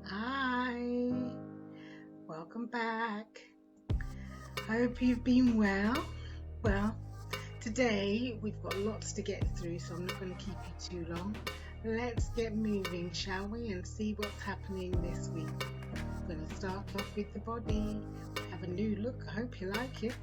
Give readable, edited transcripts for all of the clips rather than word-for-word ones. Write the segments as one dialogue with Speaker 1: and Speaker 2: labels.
Speaker 1: Hi, welcome back. Hope you've been well. Well, today we've got lots to get through, so I'm not going to keep you too long. Let's get moving, shall we, and see what's happening this week. I'm going to start off with the body. We have a new look. I hope you like it.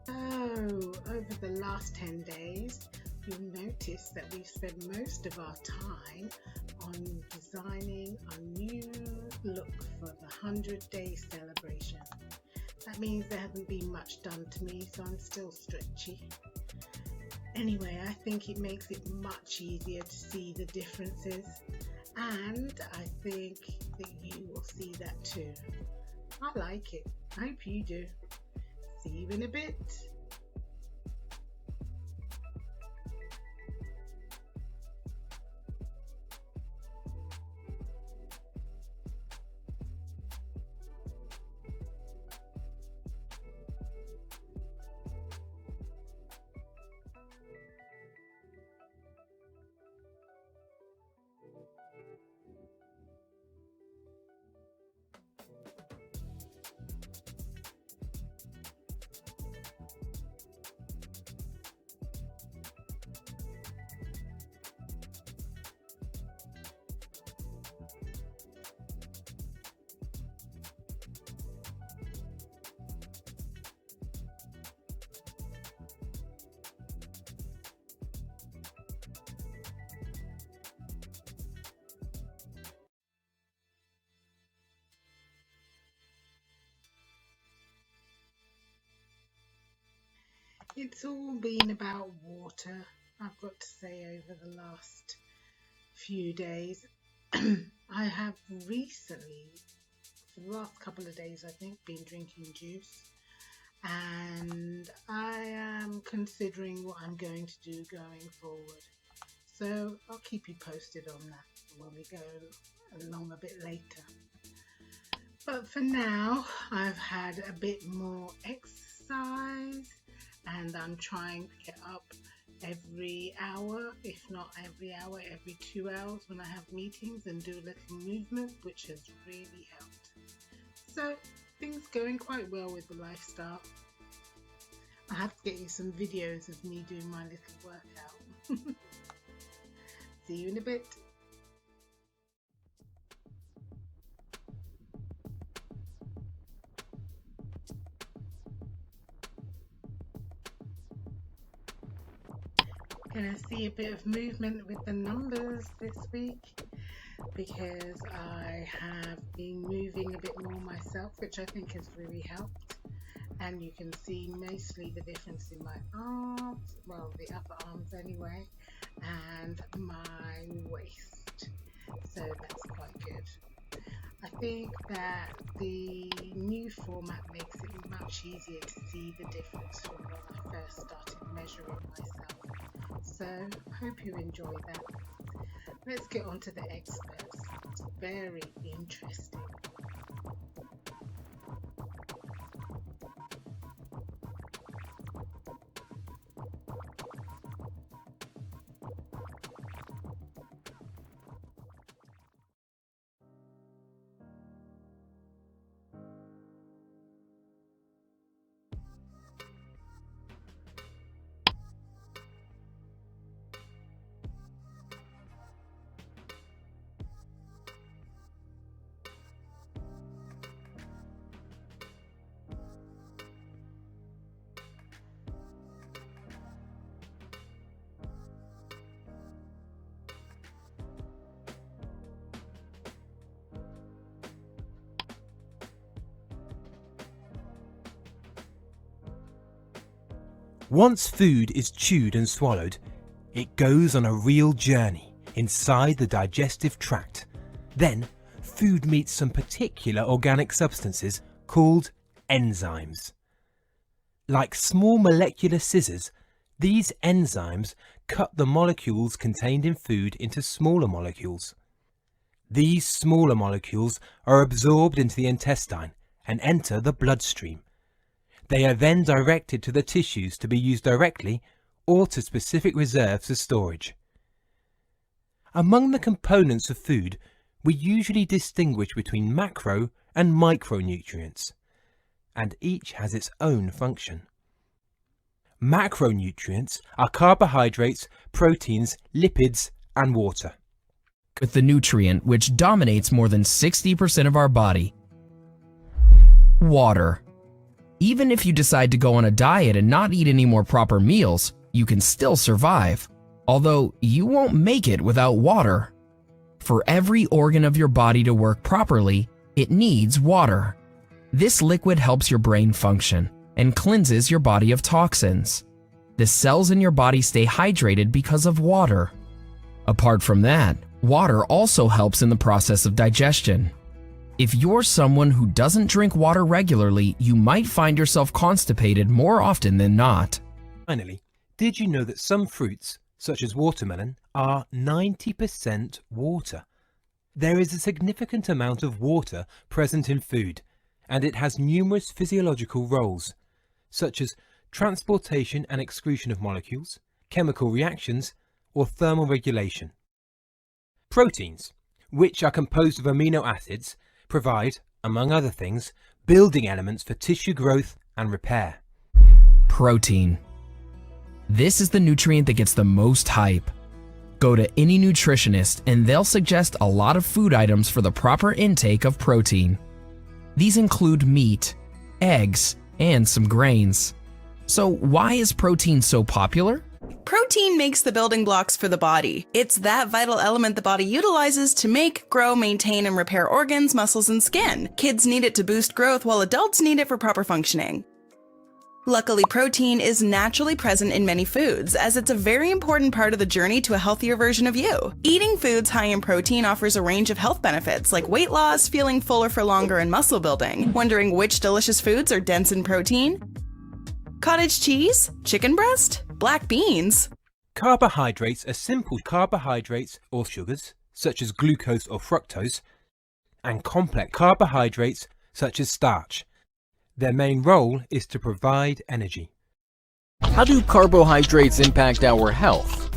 Speaker 1: So, over the last 10 days, you'll notice that we've spent most of our time on designing a new look for the 100-day celebration. That means there hasn't been much done to me, so I'm still stretchy. Anyway, I think it makes it much easier to see the differences, and I think that you will see that too. I like it. I hope you do. See you in a bit. It's all been about water, I've got to say, over the last few days. I have recently, for the last couple of days, I think, been drinking juice, and I am considering what I'm going to do going forward. So I'll keep you posted on that when we go along a bit later. But for now, I've had a bit more exercise, and I'm trying to get up every hour, if not every hour, every 2 hours when I have meetings, and do a little movement, which has really helped. So things going quite well with the lifestyle. I have to get you some videos of me doing my little workout. See you in a bit. Gonna see a bit of movement with the numbers this week, because I have been moving a bit more myself, which I think has really helped. And you can see mostly the difference in my arms, well, the upper arms anyway, and my waist. So that's quite good. I think that the new format makes it much easier to see the difference from when I first started measuring myself. So I hope you enjoy that. Let's get on to the experts. It's very interesting.
Speaker 2: Once food is chewed and swallowed, it goes on a real journey inside the digestive tract. Then, food meets some particular organic substances called enzymes. Like small molecular scissors, these enzymes cut the molecules contained in food into smaller molecules. These smaller molecules are absorbed into the intestine and enter the bloodstream. They are then directed to the tissues to be used directly or to specific reserves for storage. Among the components of food, we usually distinguish between macro and micronutrients, and each has its own function. Macronutrients are carbohydrates, proteins, lipids, and water.
Speaker 3: With the nutrient which dominates more than 60% of our body: water. Even if you decide to go on a diet and not eat any more proper meals, you can still survive, although you won't make it without water. For every organ of your body to work properly, it needs water. This liquid helps your brain function and cleanses your body of toxins. The cells in your body stay hydrated because of water. Apart from that, water also helps in the process of digestion. If you're someone who doesn't drink water regularly, you might find yourself constipated more often than not.
Speaker 2: Finally, did you know that some fruits, such as watermelon, are 90% water? There is a significant amount of water present in food, and it has numerous physiological roles, such as transportation and excretion of molecules, chemical reactions, or thermal regulation. Proteins, which are composed of amino acids, provide, among other things, building elements for tissue growth and repair.
Speaker 3: Protein. This is the nutrient that gets the most hype. Go to any nutritionist and they'll suggest a lot of food items for the proper intake of protein. These include meat, eggs, and some grains. So why is protein so popular?
Speaker 4: Protein makes the building blocks for the body. It's that vital element the body utilizes to make, grow, maintain, and repair organs, muscles, and skin. Kids need it to boost growth, while adults need it for proper functioning. Luckily, protein is naturally present in many foods, as it's a very important part of the journey to a healthier version of you. Eating foods high in protein offers a range of health benefits, like weight loss, feeling fuller for longer, and muscle building. Wondering which delicious foods are dense in protein? Cottage cheese? Chicken breast? Black beans?
Speaker 2: Carbohydrates are simple carbohydrates or sugars, such as glucose or fructose, and complex carbohydrates, such as starch. Their main role is to provide energy.
Speaker 5: How do carbohydrates impact our health?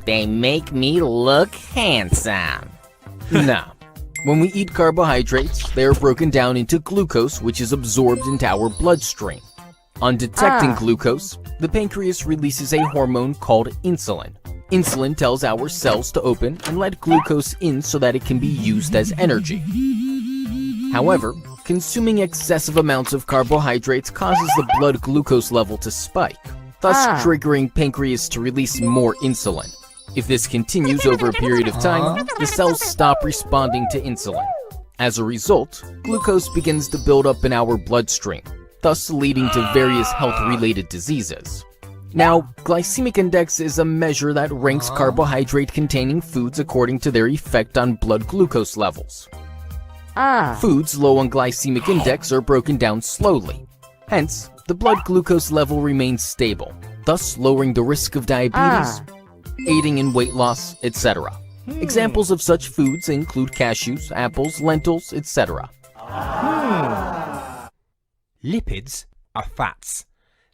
Speaker 6: They make me look handsome.
Speaker 5: Now, when we eat carbohydrates, they are broken down into glucose, which is absorbed into our bloodstream. On detecting glucose, the pancreas releases a hormone called insulin. Insulin tells our cells to open and let glucose in so that it can be used as energy. However, consuming excessive amounts of carbohydrates causes the blood glucose level to spike, thus triggering pancreas to release more insulin. If this continues over a period of time, the cells stop responding to insulin. As a result, glucose begins to build up in our bloodstream, thus leading to various health-related diseases. Now, glycemic index is a measure that ranks carbohydrate-containing foods according to their effect on blood glucose levels. Foods low on glycemic index are broken down slowly. Hence, the blood glucose level remains stable, thus lowering the risk of diabetes, aiding in weight loss, etc. Examples of such foods include cashews, apples, lentils, etc.
Speaker 2: Lipids are fats.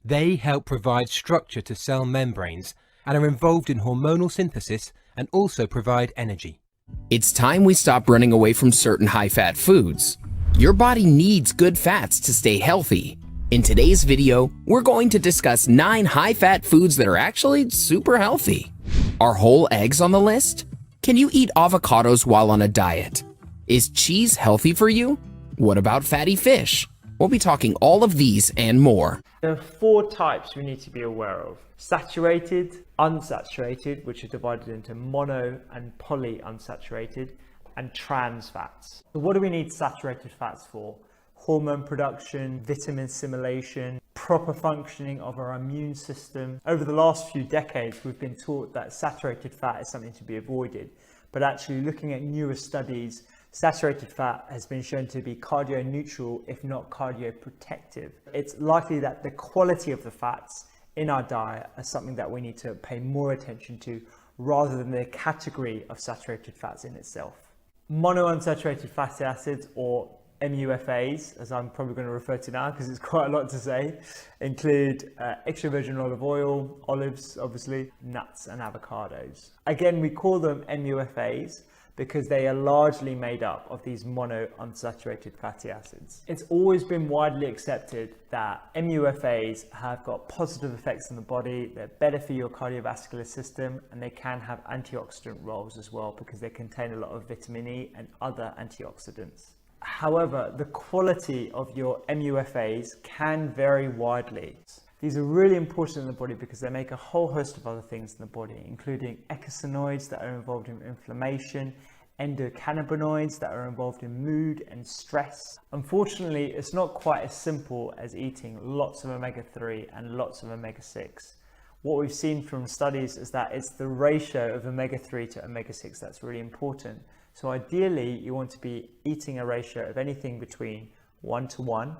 Speaker 2: They help provide structure to cell membranes and are involved in hormonal synthesis and also provide energy.
Speaker 3: It's time we stop running away from certain high-fat foods. Your body needs good fats to stay healthy. In today's video, we're going to discuss 9 high-fat foods that are actually super healthy. Are whole eggs on the list? Can you eat avocados while on a diet? Is cheese healthy for you? What about fatty fish? We'll be talking all of these and more.
Speaker 7: There are 4 types we need to be aware of: saturated, unsaturated, which are divided into mono and polyunsaturated, and trans fats. So what do we need saturated fats for? Hormone production, vitamin assimilation, proper functioning of our immune system. Over the last few decades, we've been taught that saturated fat is something to be avoided, but actually looking at newer studies Saturated fat has been shown to be cardio-neutral, if not cardio-protective. It's likely that the quality of the fats in our diet are something that we need to pay more attention to rather than the category of saturated fats in itself. Monounsaturated fatty acids, or MUFAs, as I'm probably going to refer to now because it's quite a lot to say, include extra virgin olive oil, olives obviously, nuts and avocados. Again, we call them MUFAs because they are largely made up of these monounsaturated fatty acids. It's always been widely accepted that MUFAs have got positive effects on the body, they're better for your cardiovascular system, and they can have antioxidant roles as well because they contain a lot of vitamin E and other antioxidants. However, the quality of your MUFAs can vary widely. These are really important in the body because they make a whole host of other things in the body, including eicosanoids that are involved in inflammation, endocannabinoids that are involved in mood and stress. Unfortunately, it's not quite as simple as eating lots of omega-3 and lots of omega-6. What we've seen from studies is that it's the ratio of omega-3 to omega-6 that's really important. So ideally, you want to be eating a ratio of anything between 1:1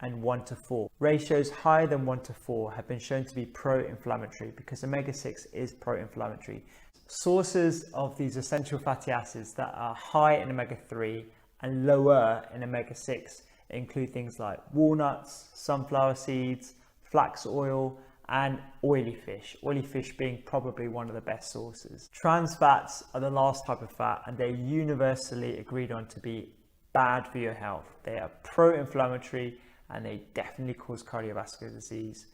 Speaker 7: and 1:4. Ratios higher than 1:4 have been shown to be pro-inflammatory because omega-6 is pro-inflammatory. Sources of these essential fatty acids that are high in omega-3 and lower in omega-6 include things like walnuts, sunflower seeds, flax oil, and oily fish being probably one of the best sources. Trans fats are the last type of fat, and they're universally agreed on to be bad for your health. They are pro-inflammatory and they definitely cause cardiovascular disease.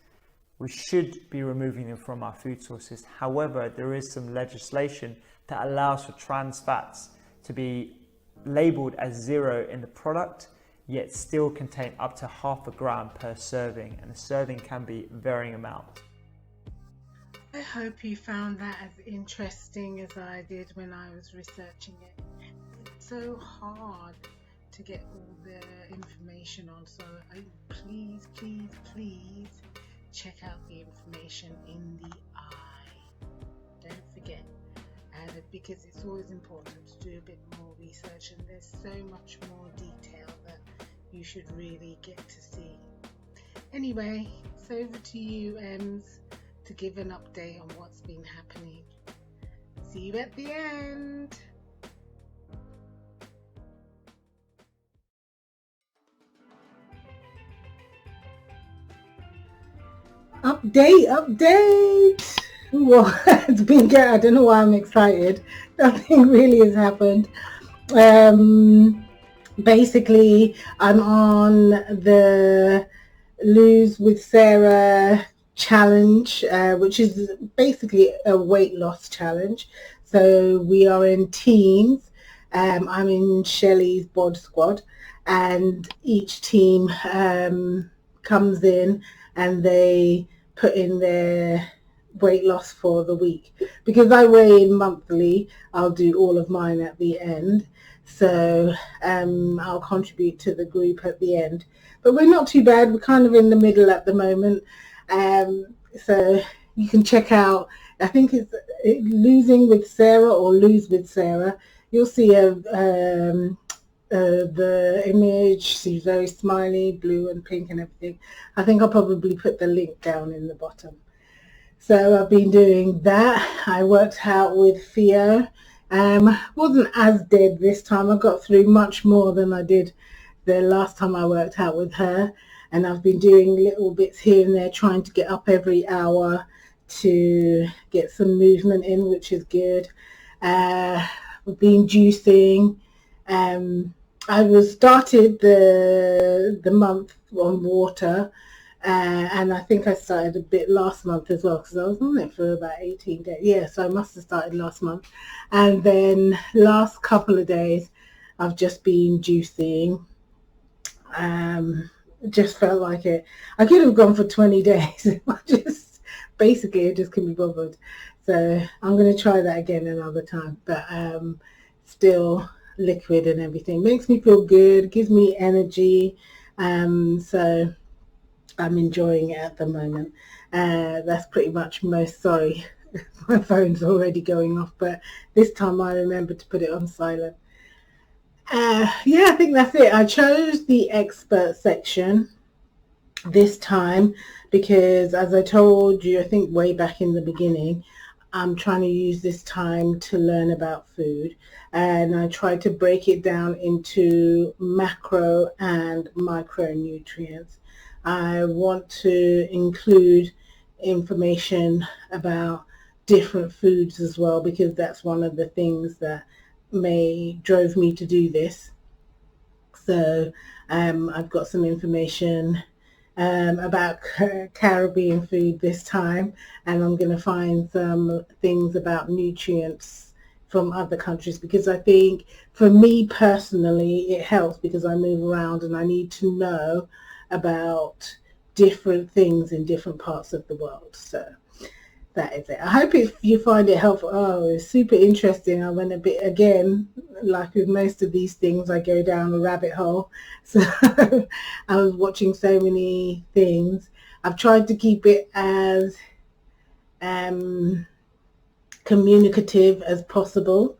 Speaker 7: We should be removing them from our food sources. However, there is some legislation that allows for trans fats to be labeled as 0 in the product, yet still contain up to 0.5 gram per serving, and a serving can be varying amounts.
Speaker 1: I hope you found that as interesting as I did when I was researching it. It's so hard to get all the information on, so please check out the information in the eye. Don't forget, because it's always important to do a bit more research, and there's so much more detail that you should really get to see. Anyway, it's over to you, Ems, to give an update on what's been happening. See you at the end. Update. Well, it's been good. I don't know why I'm excited. Nothing really has happened. Basically, I'm on the Lose with Sarah challenge, which is basically a weight loss challenge. So we are in teams. I'm in Shelley's bod squad, and each team comes in and they put in their weight loss for the week. Because I weigh in monthly, I'll do all of mine at the end. So I'll contribute to the group at the end. But we're not too bad. We're kind of in the middle at the moment. So you can check out, I think it's Losing with Sarah or Lose with Sarah. You'll see the image. She's very smiley, blue and pink and everything. I think I'll probably put the link down in the bottom. So I've been doing that. I worked out with Theo. Wasn't as dead this time. I got through much more than I did the last time I worked out with her. And I've been doing little bits here and there, trying to get up every hour to get some movement in, which is good. We've been juicing. I started the month on water, and I think I started a bit last month as well, because I was on it for about 18 days. Yeah, so I must have started last month. And then last couple of days, I've just been juicing. Just felt like it. I could have gone for 20 days. I just couldn't be bothered. So I'm going to try that again another time. But still liquid and everything. Makes me feel good, gives me energy. So I'm enjoying it at the moment. That's pretty much most. Sorry, my phone's already going off, but this time I remembered to put it on silent. Yeah, I think that's it. I chose the expert section this time because, as I told you, I think way back in the beginning, I'm trying to use this time to learn about food, and I try to break it down into macro and micronutrients. I want to include information about different foods as well, because that's one of the things that drove me to do this. So I've got some information about Caribbean food this time, and I'm going to find some things about nutrients from other countries, because I think for me personally it helps because I move around and I need to know about different things in different parts of the world. So that is it. I hope you find it helpful. Oh, it's super interesting. I went a bit, again, like with most of these things, I go down a rabbit hole. So I was watching so many things. I've tried to keep it as communicative as possible,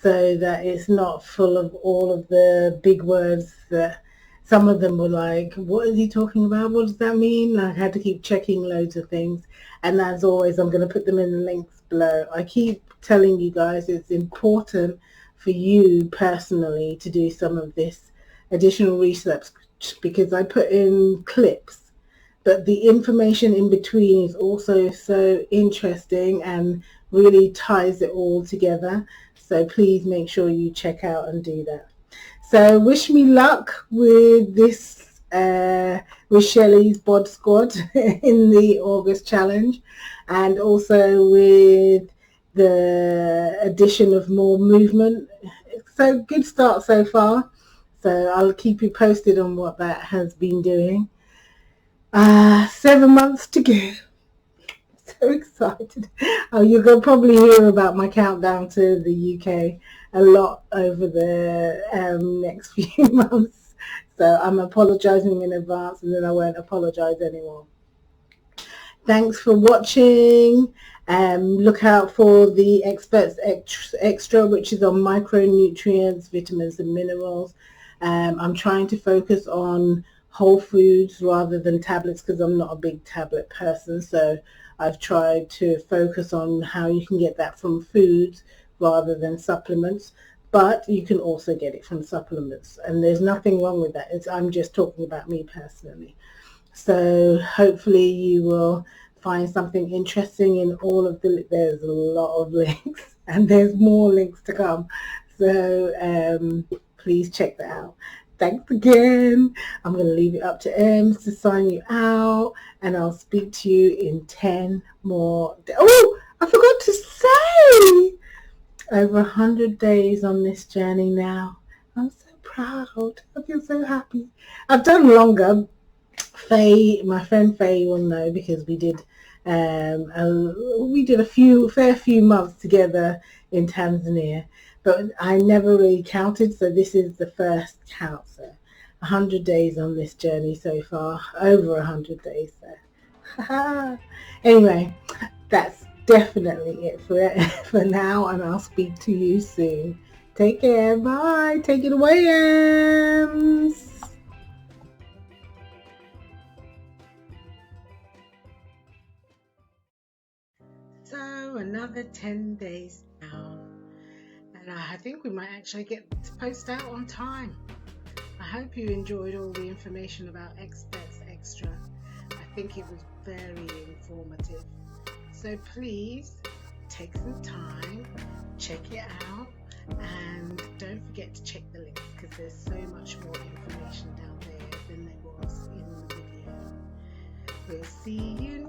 Speaker 1: so that it's not full of all of the big words that some of them were like, what is he talking about? What does that mean? I had to keep checking loads of things. And as always, I'm going to put them in the links below. I keep telling you guys it's important for you personally to do some of this additional research, because I put in clips, but the information in between is also so interesting and really ties it all together. So please make sure you check out and do that. So wish me luck with this, with Shelley's Bod Squad in the August challenge, and also with the addition of more movement. So good start so far. So I'll keep you posted on what that has been doing. 7 months to go. So excited. Oh, you're going to probably hear about my countdown to the UK a lot over the next few months. So I'm apologizing in advance, and then I won't apologize anymore. Thanks for watching. Look out for the Experts Extra, which is on micronutrients, vitamins and minerals. I'm trying to focus on whole foods rather than tablets, because I'm not a big tablet person. So I've tried to focus on how you can get that from foods rather than supplements, but you can also get it from supplements, and there's nothing wrong with that. I'm just talking about me personally. So hopefully you will find something interesting in all of there's a lot of links, and there's more links to come. So please check that out. Thanks again. I'm going to leave it up to Ems to sign you out, and I'll speak to you in 10 more days. Oh, I forgot to say, over 100 days on this journey now. I'm so proud. I feel so happy. I've done longer. Faye, my friend Faye will know, because we did a fair few months together in Tanzania, but I never really counted, so this is the first count. So 100 days on this journey so far, over 100 days. So anyway, that's definitely it for now, and I'll speak to you soon. Take care. Bye. Take it away, Ems. So another 10 days down, and I think we might actually get to post out on time. I hope you enjoyed all the information about Experts Extra. I think it was very informative. So please take some time, check it out, and don't forget to check the links, because there's so much more information down there than there was in the video. We'll see you